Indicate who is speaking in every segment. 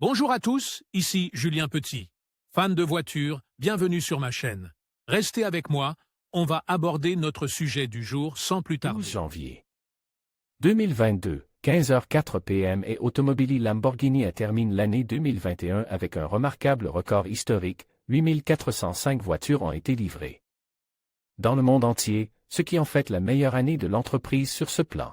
Speaker 1: Bonjour à tous, ici Julien Petit. Fan de voitures, bienvenue sur ma chaîne. Restez avec moi, on va aborder notre sujet du jour sans plus tarder.
Speaker 2: 12 janvier 2022, 15h04 p.m. et Automobili Lamborghini termine l'année 2021 avec un remarquable record historique, 8405 voitures ont été livrées. Dans le monde entier, ce qui en fait la meilleure année de l'entreprise sur ce plan.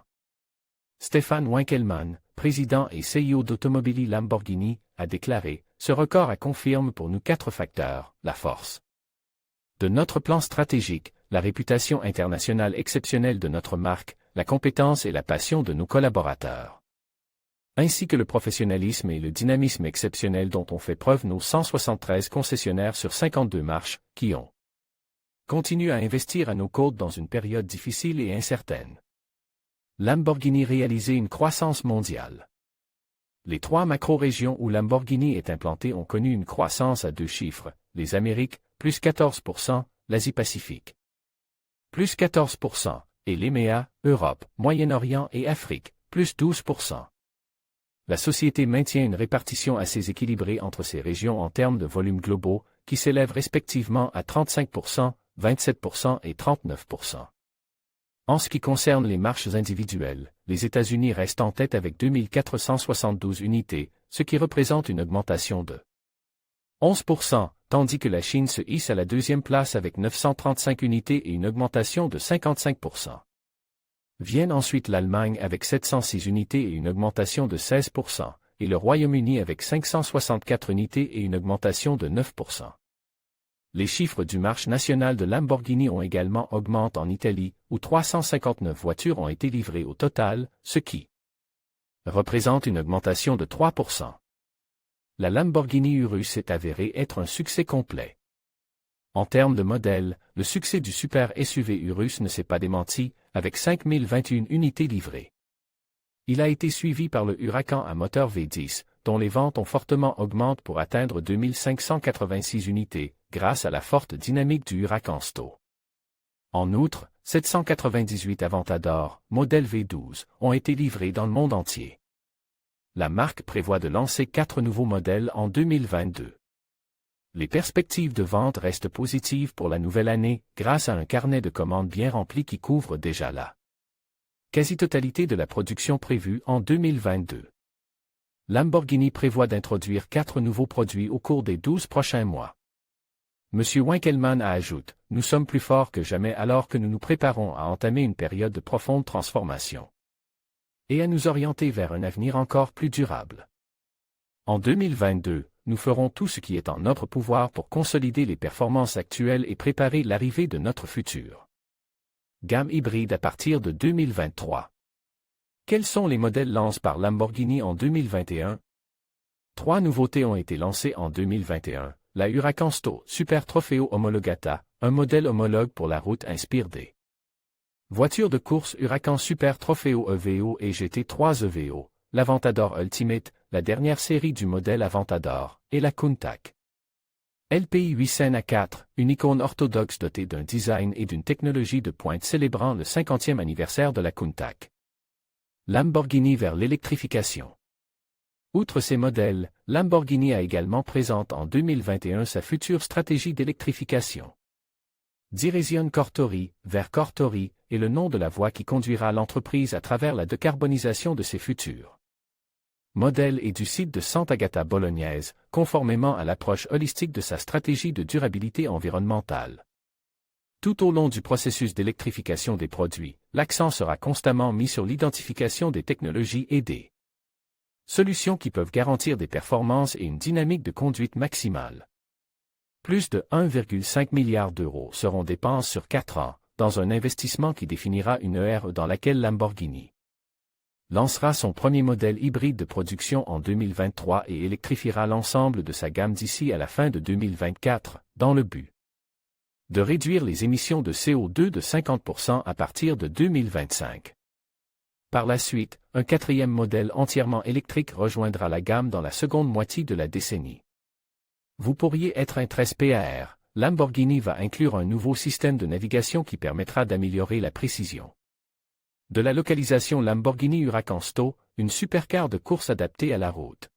Speaker 2: Stefan Winkelmann, président et CEO d'Automobili Lamborghini, a déclaré « Ce record confirme pour nous 4 facteurs, la force de notre plan stratégique, la réputation internationale exceptionnelle de notre marque, la compétence et la passion de nos collaborateurs, ainsi que le professionnalisme et le dynamisme exceptionnel dont ont fait preuve nos 173 concessionnaires sur 52 marches, qui ont continué à investir à nos côtés dans une période difficile et incertaine. » Lamborghini réalisait une croissance mondiale. Les 3 macro-régions où Lamborghini est implanté ont connu une croissance à 2 chiffres, les Amériques, plus 14%, l'Asie-Pacifique, plus 14%, et l'EMEA, Europe, Moyen-Orient et Afrique, plus 12%. La société maintient une répartition assez équilibrée entre ces régions en termes de volumes globaux, qui s'élèvent respectivement à 35%, 27% et 39%. En ce qui concerne les marches individuelles, les États-Unis restent en tête avec 2472 unités, ce qui représente une augmentation de 11%, tandis que la Chine se hisse à la 2e place avec 935 unités et une augmentation de 55%. Viennent ensuite l'Allemagne avec 706 unités et une augmentation de 16%, et le Royaume-Uni avec 564 unités et une augmentation de 9%. Les chiffres du marché national de Lamborghini ont également augmenté en Italie, où 359 voitures ont été livrées au total, ce qui représente une augmentation de 3%. La Lamborghini Urus s'est avérée être un succès complet. En termes de modèle, le succès du super SUV Urus ne s'est pas démenti, avec 5021 unités livrées. Il a été suivi par le Huracan à moteur V10, dont les ventes ont fortement augmenté pour atteindre 2586 unités, grâce à la forte dynamique du Huracan Sto. En outre, 798 Aventador, modèle V12, ont été livrés dans le monde entier. La marque prévoit de lancer 4 nouveaux modèles en 2022. Les perspectives de vente restent positives pour la nouvelle année, grâce à un carnet de commandes bien rempli qui couvre déjà la quasi-totalité de la production prévue en 2022. Lamborghini prévoit d'introduire 4 nouveaux produits au cours des 12 prochains mois. M. Winkelmann ajoute « Nous sommes plus forts que jamais alors que nous nous préparons à entamer une période de profonde transformation et à nous orienter vers un avenir encore plus durable. En 2022, nous ferons tout ce qui est en notre pouvoir pour consolider les performances actuelles et préparer l'arrivée de notre futur. Gamme hybride à partir de 2023. Quels sont les modèles lancés par Lamborghini en 2021? 3 nouveautés ont été lancées en 2021. La Huracan Sto Super Trofeo Homologata, un modèle homologue pour la route inspire des voitures de course Huracan Super Trofeo EVO et GT3 EVO, l'Aventador Ultimate, la dernière série du modèle Aventador, et la Countach LPI 800 A4, une icône orthodoxe dotée d'un design et d'une technologie de pointe célébrant le 50e anniversaire de la Countach. Lamborghini vers l'électrification. Outre ces modèles, Lamborghini a également présenté en 2021 sa future stratégie d'électrification. Direzione Cortori, vers Cortori, est le nom de la voie qui conduira l'entreprise à travers la décarbonisation de ses futurs modèles et du site de Sant'Agata Bolognese, conformément à l'approche holistique de sa stratégie de durabilité environnementale. Tout au long du processus d'électrification des produits, l'accent sera constamment mis sur l'identification des technologies et des solutions qui peuvent garantir des performances et une dynamique de conduite maximale. Plus de 1,5 milliard d'euros seront dépensés sur 4 ans, dans un investissement qui définira une ère dans laquelle Lamborghini lancera son premier modèle hybride de production en 2023 et électrifiera l'ensemble de sa gamme d'ici à la fin de 2024, dans le but de réduire les émissions de CO2 de 50% à partir de 2025. Par la suite, un 4e modèle entièrement électrique rejoindra la gamme dans la seconde moitié de la décennie. Vous pourriez être un 13 PAR. Lamborghini va inclure un nouveau système de navigation qui permettra d'améliorer la précision de la localisation Lamborghini Huracan Sto, une supercar de course adaptée à la route.